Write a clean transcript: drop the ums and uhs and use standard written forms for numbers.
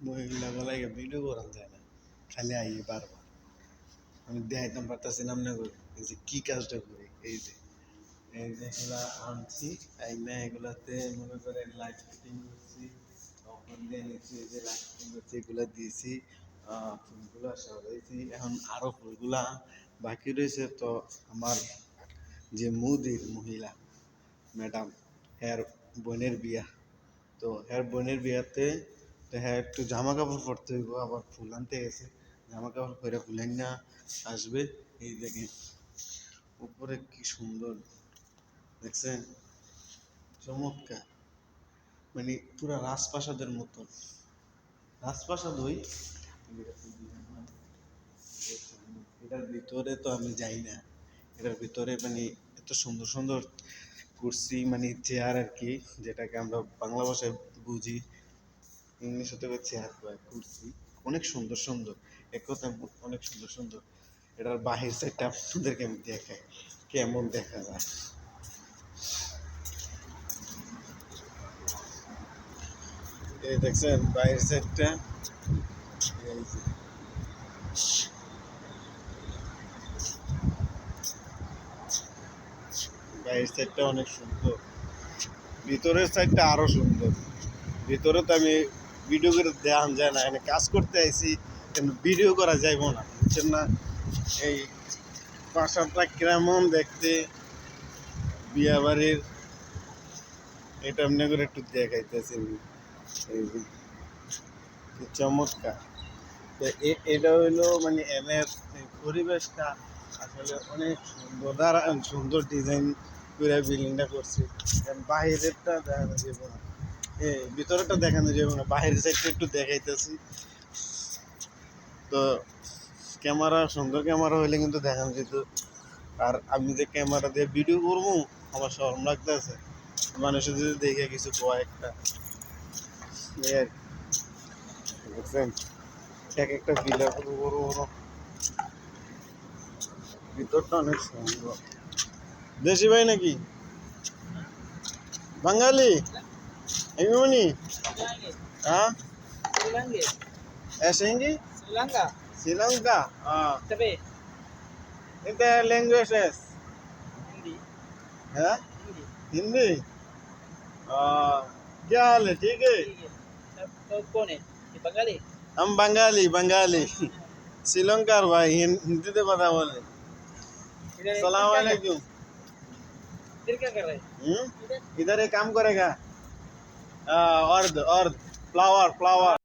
মহিলাগুলাকে video করা যায় না, খালি আইয়ে বারবার আমি দেখাইতাম পারতাছিলাম না করে এই যে কি কাজটা করি। এই যে এগুলা আনছি আইনা এগুলাতে মনে করে লাইট ফিটিং করছি, তখন দিয়ে নিচ্ছি এই যে লাইট ফিটিং করছি এগুলা দিয়েছি, ফুলগুলা সাজাইছি। এখন আরো ফুলগুলা বাকি রয়েছে। তো আমার যে মুদির মহিলা ম্যাডাম, হ্যার বোনের বিয়া, তো হ্যার বোনের বিয়াতে তো হ্যাঁ একটু জামা কাপড় পরতে হইব, আবার ফুল আনতে গেছে, জামা কাপড় পরে ফুলেন না আসবে। এই দেখে উপরে কি সুন্দর দেখছেন, চমৎকার, মানে পুরা রাজপ্রাসাদের মতো। রাজপ্রাসাদ ওই এটার ভিতরে তো আমি যাই না, এটার ভিতরে মানে এত সুন্দর সুন্দর কুর্সি মানে চেয়ার আর কি, যেটাকে আমরা বাংলা ভাষায় বুঝি, ইংলিশে তো চেয়ার কয়, কুর্সি অনেক সুন্দর সুন্দর, এক কথা অনেক সুন্দর সুন্দর। এটার বাহির সাইডটা আপনাদেরকে আমি দেখাই কেমন দেখা যায়। এই দেখছেন বাহির সাইডটা, এই যে বাইরের সাইডটা অনেক সুন্দর, ভিতরের সাইডটা আরো সুন্দর। ভিতরে তো আমি ভিডিও করে দেখান যায় না, এখানে কাজ করতে আইছি, ভিডিও করা যাইব না, বুঝছেন না। এই প্রাসাদটা কেমন দেখতে, বিয়া বাড়ির, এটা এমনি করে একটু দেখাইতেছি। এই যে কি চমৎকার। তো এটা হইলো মানে এনের পরিবেশটা আসলে অনেক সুন্দর, সুন্দর ডিজাইন করে বিল্ডিংটা করছি। বাহিরেরটা দেখানো যাবে না, ভিতরেরটা দেখানো যাবে না, বাহিরের সাইডটা একটু দেখাইতেছি। তো ক্যামেরা, সুন্দর ক্যামেরা হইলে কিন্তু দেখানো যেত। আর আমি যে ক্যামেরা দিয়ে ভিডিও করবো আমার শরম লাগতেছে, মানুষের যদি দেখে কিছু কয়েকটা বুঝছেন, এক একটা ভিলা বড় বড় বড়, ভিতরটা অনেক সুন্দর। দেশি ভাই নাকি বাঙালি? এমনি हाँ ऐसे ही श्रीलंका हाँ इधर लैंग्वेज है हिंदी क्या हाल है? ठीक है। कौन है बंगाली? हम बंगाली बंगाली श्रीलंकार भाई, हिंदी तो पता बोले। सलाम वालेकुम। इधर क्या कर रहे हैं? इधर एक काम करेगा, अर्ध अर्ध फ्लावर फ्लावर